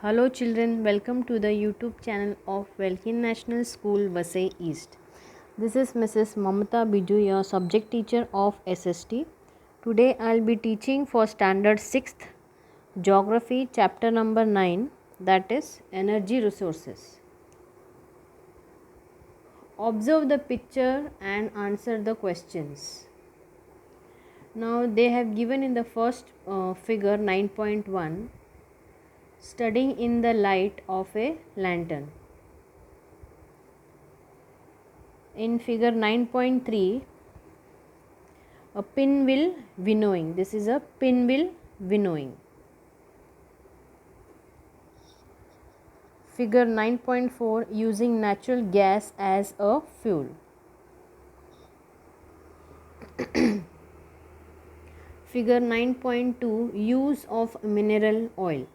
Hello children, welcome to the YouTube channel of Welkin National School, Vasai East. This is Mrs. Mamata Biju, your subject teacher of SST. Today I will be teaching for standard 6th Geography chapter number 9, that is Energy Resources. Observe the picture and answer the questions. Now they have given in the first figure 9.1, studying in the light of a lantern. In figure 9.3, a pinwheel winnowing. This is a pinwheel winnowing. Figure 9.4, using natural gas as a fuel. Figure 9.2, use of mineral oil.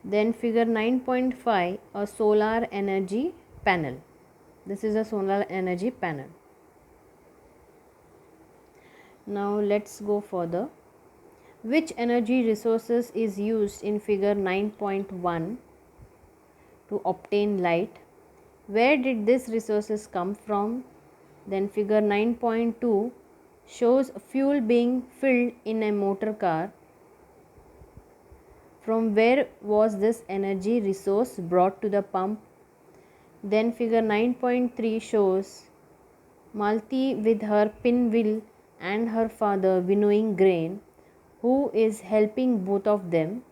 Then figure 9.5, a solar energy panel. This is a solar energy panel. Now let's go further. Which energy resources is used in figure 9.1 to obtain light? Where did these resources come from? Then figure 9.2 shows fuel being filled in a motor car. From where was this energy resource brought to the pump? Then figure 9.3 shows Malti with her pinwheel and her father winnowing grain. Who is helping both of them?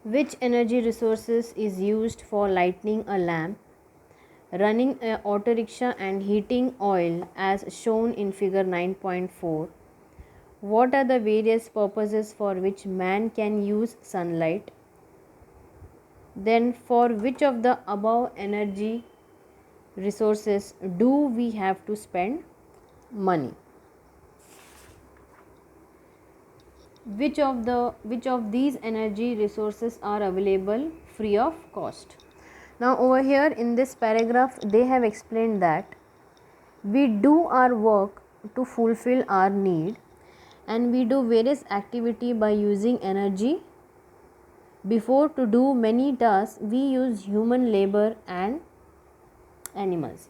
Which energy resources is used for lighting a lamp, running an auto rickshaw and heating oil as shown in figure 9.4? What are the various purposes for which man can use sunlight? Then for which of the above energy resources do we have to spend money? Which of these energy resources are available free of cost? Now over here in this paragraph they have explained that we do our work to fulfill our need, and we do various activity by using energy. Before to do many tasks we use human labor and animals.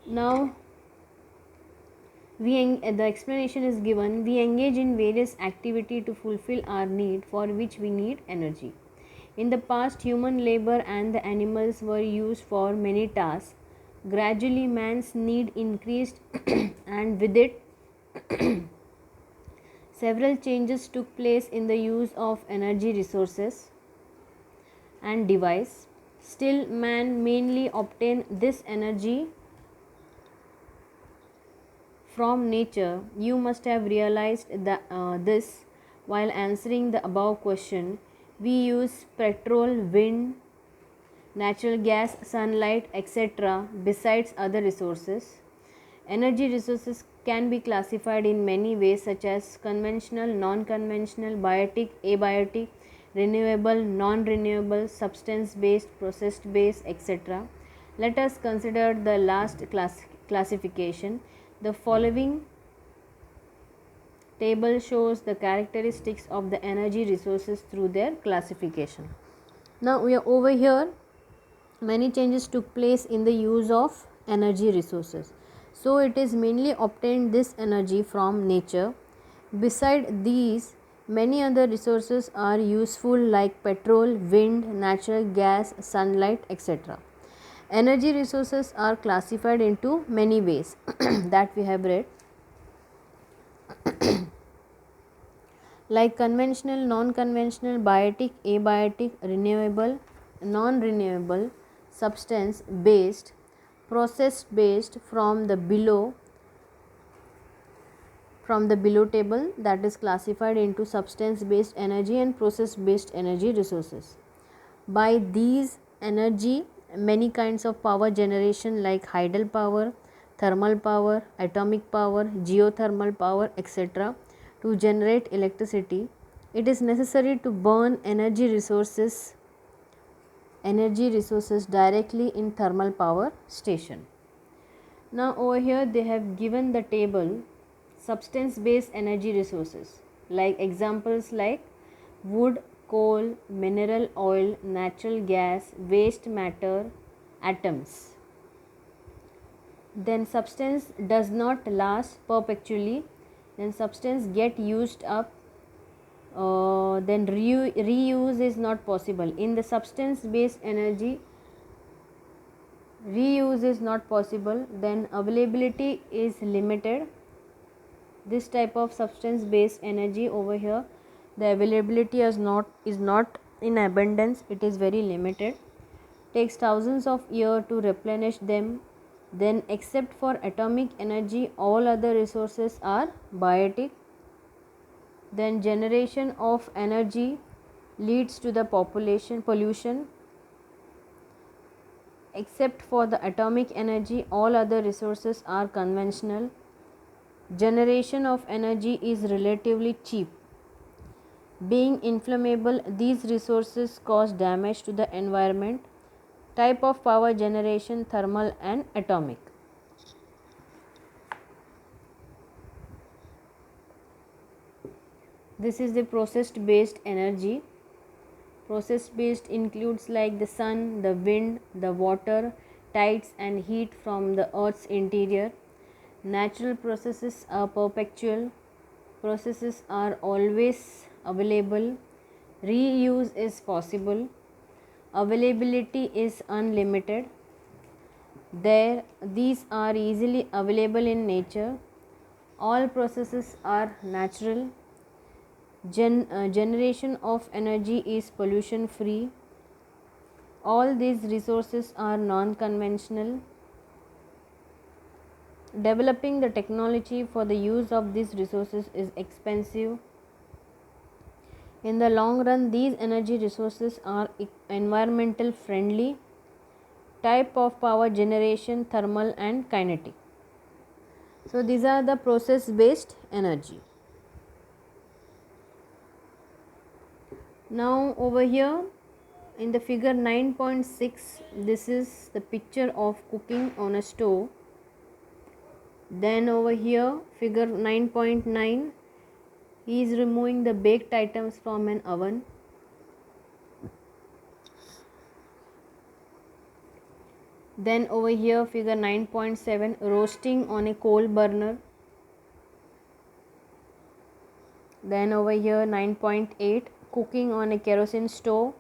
Now the explanation is given, we engage in various activity to fulfill our need for which we need energy. In the past, human labor and the animals were used for many tasks. Gradually man's need increased and with it several changes took place in the use of energy resources and device. Still man mainly obtain this energy from nature. You must have realized that this while answering the above question. We use petrol, wind, natural gas, sunlight, etc. besides other resources. Energy resources can be classified in many ways such as conventional, non-conventional, biotic, abiotic, renewable, non-renewable, substance-based, process-based, etc. Let us consider the last classification. The following table shows the characteristics of the energy resources through their classification. Now we are over here, many changes took place in the use of energy resources. So it is mainly obtained this energy from nature. Beside these, many other resources are useful like petrol, wind, natural gas, sunlight, etc. Energy resources are classified into many ways that we have read, like conventional, non-conventional, biotic, abiotic, renewable, non-renewable, substance based, process based from the below table, that is classified into substance based energy and process based energy resources. By these energy, many kinds of power generation like hydel power, thermal power, atomic power, geothermal power, etc. to generate electricity. It is necessary to burn energy resources directly in thermal power station. Now over here they have given the table substance based energy resources, like examples like wood, coal, mineral oil, natural gas, waste matter, atoms. Then substance does not last perpetually, then substance get used up, then reuse is not possible. In the substance based energy, reuse is not possible, then availability is limited. This type of substance based energy over here, the availability is not in abundance, it is very limited, takes thousands of years to replenish them. Then except for atomic energy, all other resources are biotic. Then generation of energy leads to the population pollution. Except for the atomic energy, all other resources are conventional. Generation of energy is relatively cheap. Being inflammable, these resources cause damage to the environment. Type of power generation: thermal and atomic. This is the process based energy. Process based includes like the sun, the wind, the water, tides and heat from the earth's interior. Natural processes are perpetual. Processes are always available. Reuse is possible. Availability is unlimited. These are easily available in nature. All processes are natural. Generation of energy is pollution free. All these resources are non-conventional. Developing the technology for the use of these resources is expensive. In the long run, these energy resources are environmental friendly. Type of power generation: thermal and kinetic. So these are the process based energy. Now over here in the figure 9.6, this is the picture of cooking on a stove. Then over here figure 9.9, he is removing the baked items from an oven. Then over here figure 9.7, roasting on a coal burner. Then over here 9.8, cooking on a kerosene stove.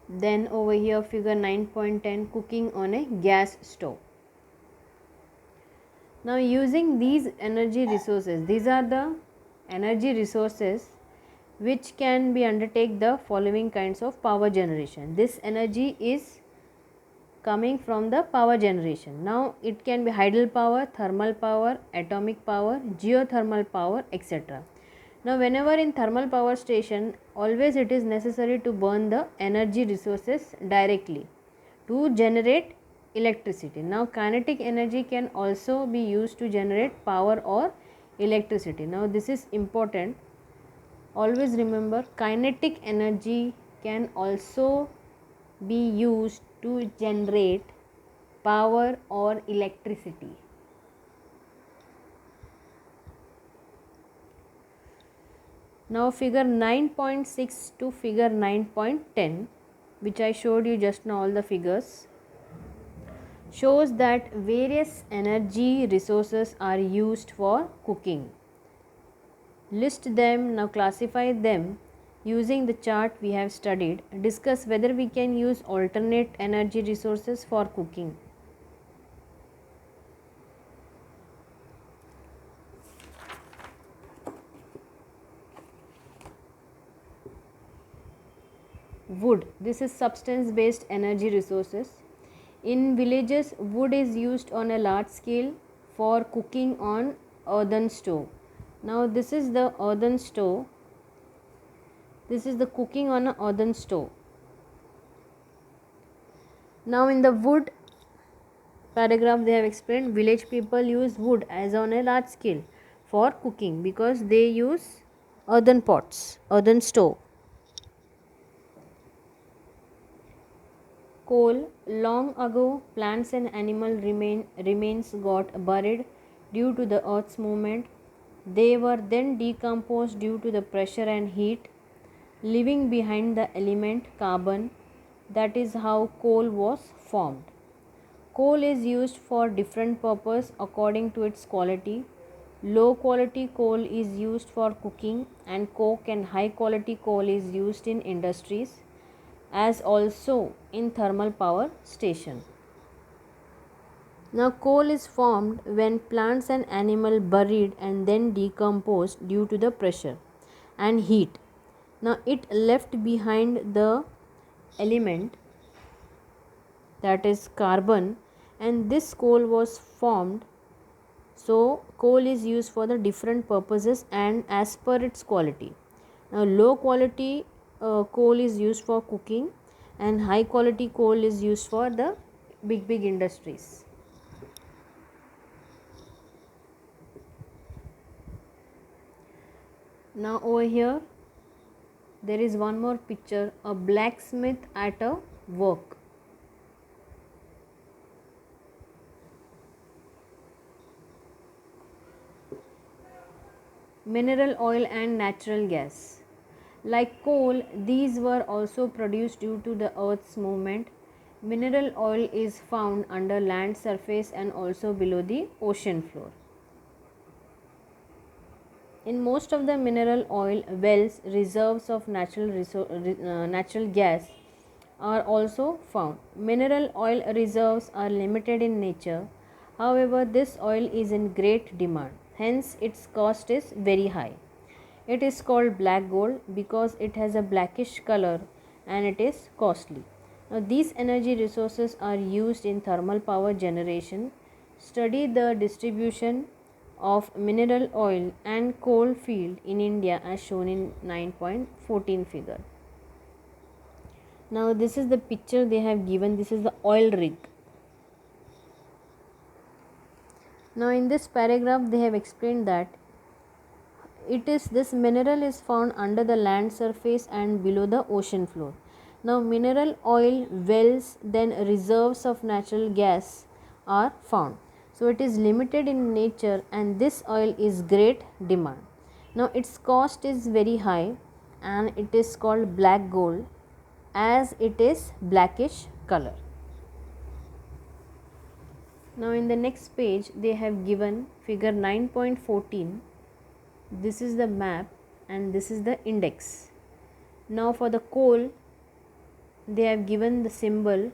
Then over here figure 9.10, cooking on a gas stove. Now using these energy resources, these are the energy resources which can be undertake the following kinds of power generation. This energy is coming from the power generation. Now it can be hydel power, thermal power, atomic power, geothermal power, etc. Now whenever in thermal power station, always it is necessary to burn the energy resources directly to generate electricity. Now kinetic energy can also be used to generate power or electricity. Now this is important. Always remember, kinetic energy can also be used to generate power or electricity. Now figure 9.6 to figure 9.10, which I showed you just now, all the figures, shows that various energy resources are used for cooking. List them, now classify them using the chart we have studied. Discuss whether we can use alternate energy resources for cooking. Wood, this is substance based energy resources. In villages, wood is used on a large scale for cooking on earthen stove. Now this is the earthen stove. This is the cooking on an earthen stove. Now in the wood paragraph they have explained, village people use wood as on a large scale for cooking because they use earthen pots, earthen stove. Coal. Long ago, plants and animal remains got buried due to the earth's movement. They were then decomposed due to the pressure and heat, leaving behind the element carbon. That is how coal was formed. Coal is used for different purpose according to its quality. Low quality coal is used for cooking and coke, and high quality coal is used in industries as also in thermal power station. Now coal is formed when plants and animal buried and then decomposed due to the pressure and heat. Now it left behind the element, that is carbon, and this coal was formed. So coal is used for the different purposes and as per its quality. Now low quality coal is used for cooking and high quality coal is used for the big industries. Now over here there is one more picture, a blacksmith at a work. Mineral oil and natural gas. Like coal, these were also produced due to the earth's movement. Mineral oil is found under land surface and also below the ocean floor. In most of the mineral oil wells, reserves of natural gas are also found. Mineral oil reserves are limited in nature. However, this oil is in great demand. Hence, its cost is very high. It is called black gold because it has a blackish color and it is costly. Now, these energy resources are used in thermal power generation. Study the distribution of mineral oil and coal field in India as shown in 9.14 figure. Now this is the picture they have given. This is the oil rig. Now in this paragraph they have explained that this mineral is found under the land surface and below the ocean floor. Now mineral oil wells, then reserves of natural gas are found. So it is limited in nature and this oil is great demand. Now its cost is very high and it is called black gold as it is blackish color. Now in the next page they have given figure 9.14. This is the map and this is the index. Now for the coal they have given the symbol,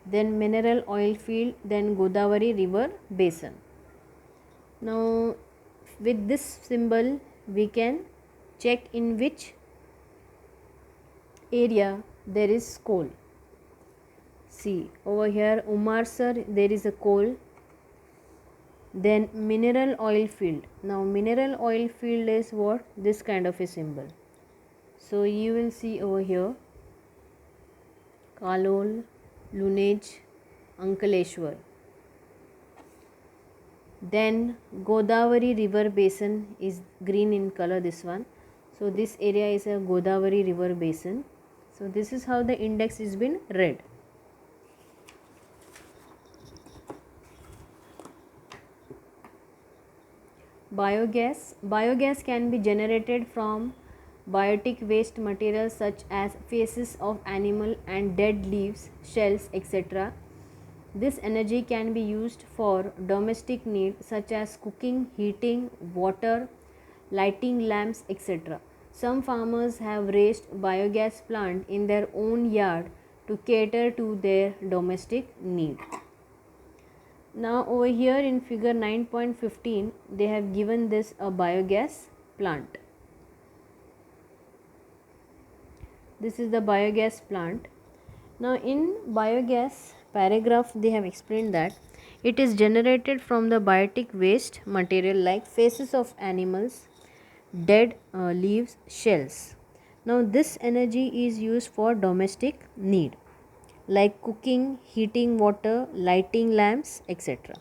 then mineral oil field, then Godavari river basin. Now with this symbol we can check in which area there is coal. See over here Umarsar there is a coal, then mineral oil field. Now mineral oil field is what? This kind of a symbol. So you will see over here Kalol, Lunaj, Ankaleshwar. Then Godavari river basin is green in color, this one. So this area is a Godavari river basin. So this is how the index is been read. Biogas. Biogas can be generated from biotic waste materials such as faces of animal and dead leaves, shells, etc. This energy can be used for domestic needs such as cooking, heating, water, lighting lamps, etc. Some farmers have raised biogas plant in their own yard to cater to their domestic need. Now over here in figure 9.15 they have given this a biogas plant. This is the biogas plant. Now in biogas paragraph they have explained that it is generated from the biotic waste material like faces of animals, dead leaves, shells. Now this energy is used for domestic need like cooking, heating water, lighting lamps, etc.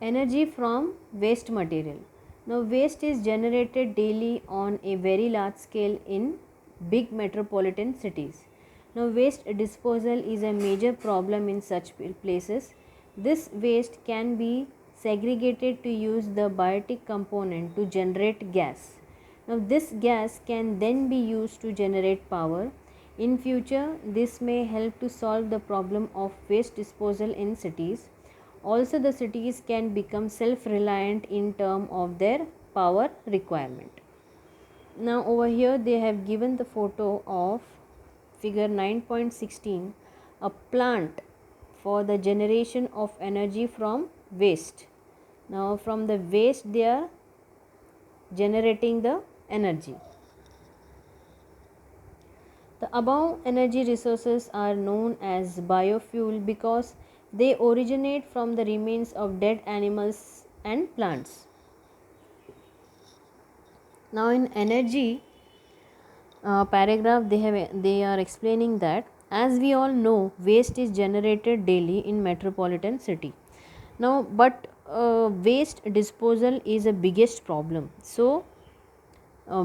Energy from waste material. Now waste is generated daily on a very large scale in big metropolitan cities. Now, waste disposal is a major problem in such places. This waste can be segregated to use the biotic component to generate gas. Now, this gas can then be used to generate power. In future, this may help to solve the problem of waste disposal in cities. Also, the cities can become self-reliant in terms of their power requirement. Now, over here they have given the photo of figure 9.16, a plant for the generation of energy from waste. Now, from the waste they are generating the energy. The above energy resources are known as biofuel because they originate from the remains of dead animals and plants. Now, in energy paragraph, they are explaining that as we all know, waste is generated daily in metropolitan city. Now, but waste disposal is a biggest problem. So,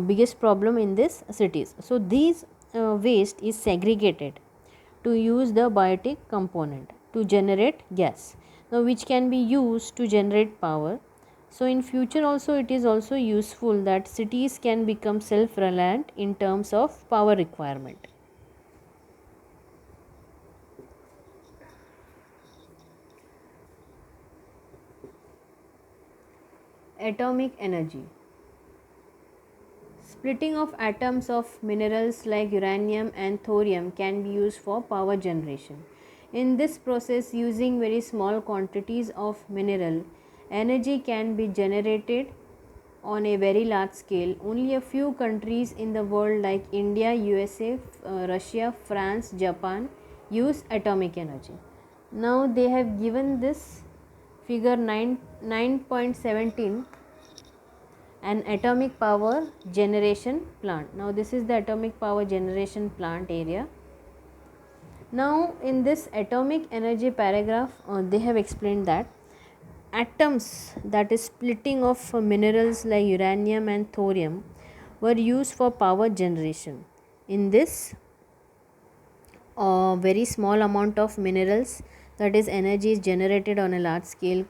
biggest problem in these cities. So, these waste is segregated to use the biotic component to generate gas, now which can be used to generate power. So, in future also it is also useful that cities can become self-reliant in terms of power requirement. Atomic energy. Splitting of atoms of minerals like uranium and thorium can be used for power generation. In this process, using very small quantities of mineral, energy can be generated on a very large scale. Only a few countries in the world like India, USA, Russia, France, Japan use atomic energy. Now they have given this figure 9.17, an atomic power generation plant. Now this is the atomic power generation plant area. Now in this atomic energy paragraph they have explained that atoms, that is splitting of minerals like uranium and thorium, were used for power generation. In this very small amount of minerals, that is energy is generated on a large scale.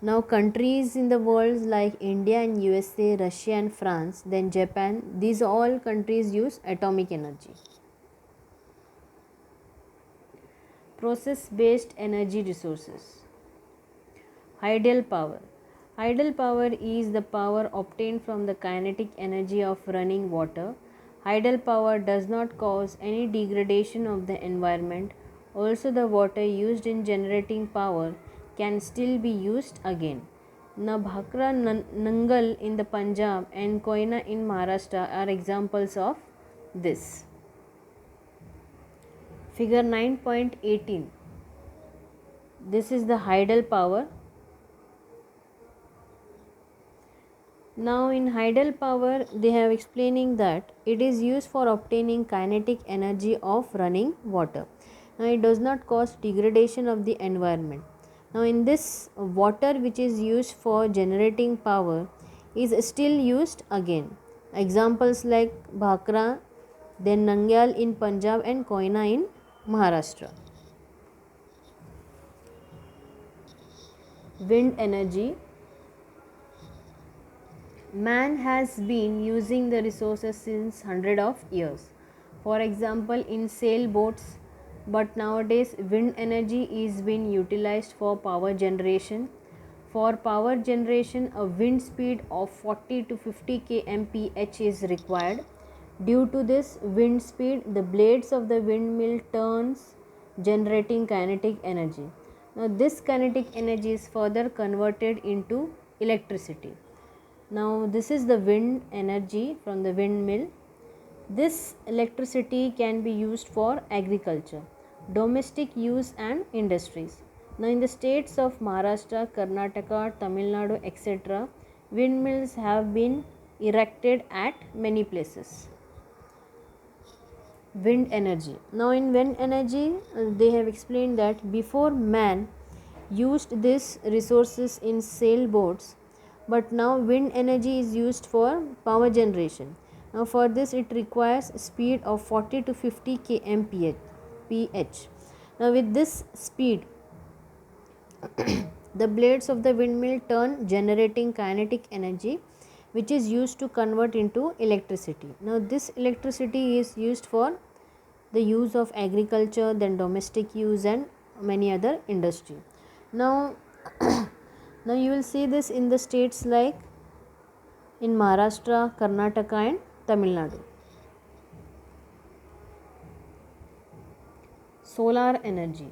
Now countries in the world like India and USA, Russia and France, then Japan, these all countries use atomic energy. Process based energy resources. Hydel power. Hydel power is the power obtained from the kinetic energy of running water. Hydel power does not cause any degradation of the environment. Also, the water used in generating power can still be used again. Now, Bhakra Nangal in the Punjab and Koina in Maharashtra are examples of this. Figure 9.18. This is the Hydel power. Now in Hydel power they have explaining that it is used for obtaining kinetic energy of running water. Now it does not cause degradation of the environment. Now in this, water which is used for generating power is still used again. Examples like Bhakra, then Nangyal in Punjab and Koina in Maharashtra. Wind energy. Man has been using the resources since hundred of years. For example, in sailboats, but nowadays wind energy is being utilized for power generation. For power generation, a wind speed of 40 to 50 kmph is required. Due to this wind speed, the blades of the windmill turns, generating kinetic energy. Now this kinetic energy is further converted into electricity. Now this is the wind energy from the windmill. This electricity can be used for agriculture, domestic use and industries. Now in the states of Maharashtra, Karnataka, Tamil Nadu, etc., windmills have been erected at many places. Wind energy. Now in wind energy they have explained that before man used these resources in sailboats, but now wind energy is used for power generation. Now for this it requires speed of 40 to 50 kmph. Now with this speed the blades of the windmill turn, generating kinetic energy which is used to convert into electricity. Now this electricity is used for the use of agriculture, then domestic use and many other industry. Now now you will see this in the states like in Maharashtra, Karnataka and Tamil Nadu. Solar energy.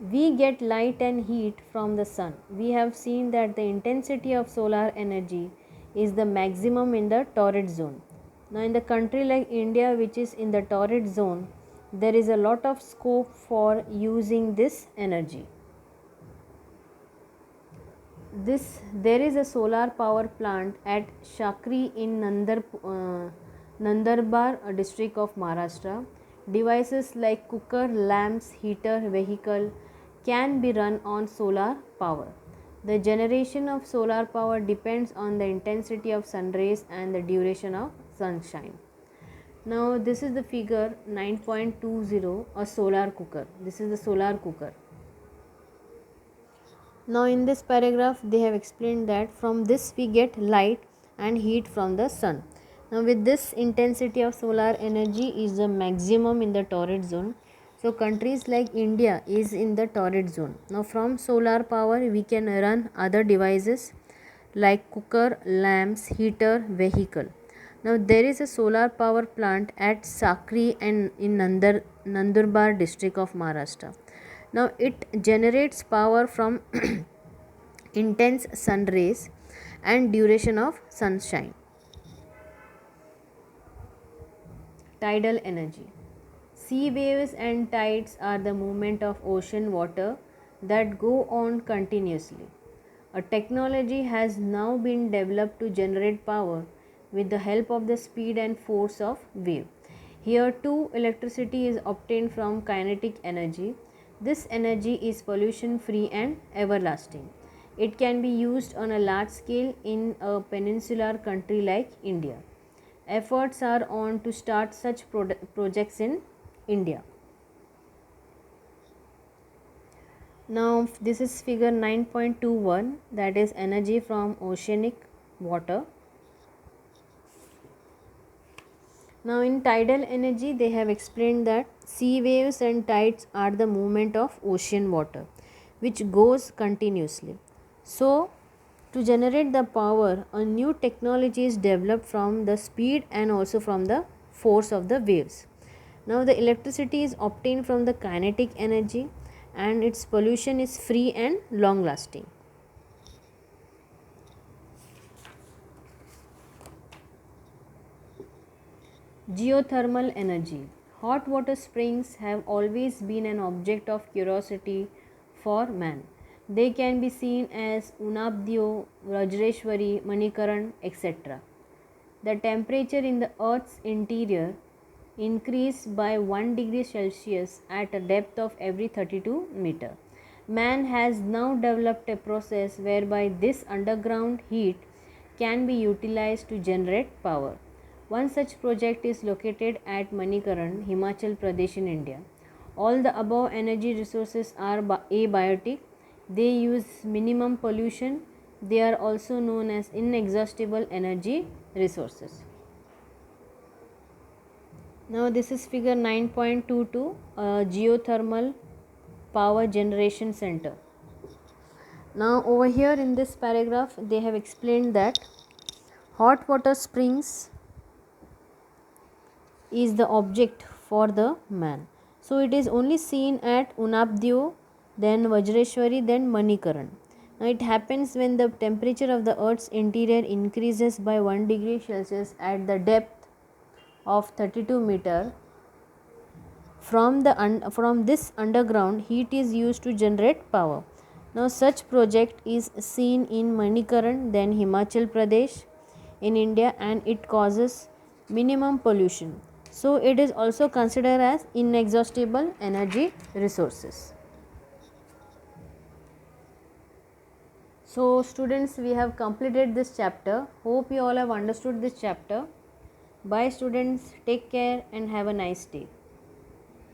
We get light and heat from the sun. We have seen that the intensity of solar energy is the maximum in the torrid zone. Now in the country like India, which is in the torrid zone, there is a lot of scope for using this energy. There is a solar power plant at Shakri in Nandurbar district of Maharashtra. Devices like cooker, lamps, heater, vehicle can be run on solar power. The generation of solar power depends on the intensity of sun rays and the duration of sunshine. Now this is the figure 9.20, a solar cooker. This is the solar cooker. Now in this paragraph they have explained that from this we get light and heat from the sun. Now with this intensity of solar energy is the maximum in the torrid zone. So countries like India is in the torrid zone. Now from solar power we can run other devices like cooker, lamps, heater, vehicle. Now there is a solar power plant at Sakri and in Nandurbar district of Maharashtra. Now it generates power from intense sun rays and duration of sunshine. Tidal energy. Sea waves and tides are the movement of ocean water that go on continuously. A technology has now been developed to generate power with the help of the speed and force of wave. Here too electricity is obtained from kinetic energy. This energy is pollution free and everlasting. It can be used on a large scale in a peninsular country like India. Efforts are on to start such projects in India. Now this is figure 9.21, that is energy from oceanic water. Now in tidal energy they have explained that sea waves and tides are the movement of ocean water which goes continuously. So to generate the power, a new technology is developed from the speed and also from the force of the waves. Now the electricity is obtained from the kinetic energy and its pollution is free and long lasting. Geothermal energy. Hot water springs have always been an object of curiosity for man. They can be seen as Unabdyo, Vajreshwari, Manikaran, etc. The temperature in the earth's interior increased by 1 degree Celsius at a depth of every 32 meter. Man has now developed a process whereby this underground heat can be utilized to generate power. One such project is located at Manikaran, Himachal Pradesh in India. All the above energy resources are abiotic. They use minimum pollution. They are also known as inexhaustible energy resources. Now this is figure 9.22, geothermal power generation center. Now over here in this paragraph they have explained that hot water springs is the object for the man. So it is only seen at Unabdyo, then Vajreshwari, then Manikaran. Now it happens when the temperature of the earth's interior increases by 1 degree Celsius at the depth of 32 meter. From this underground heat is used to generate power. Now such project is seen in Manikaran, then Himachal Pradesh in India, and it causes minimum pollution. So it is also considered as inexhaustible energy resources. So students, we have completed this chapter. Hope you all have understood this chapter. Bye students, take care and have a nice day.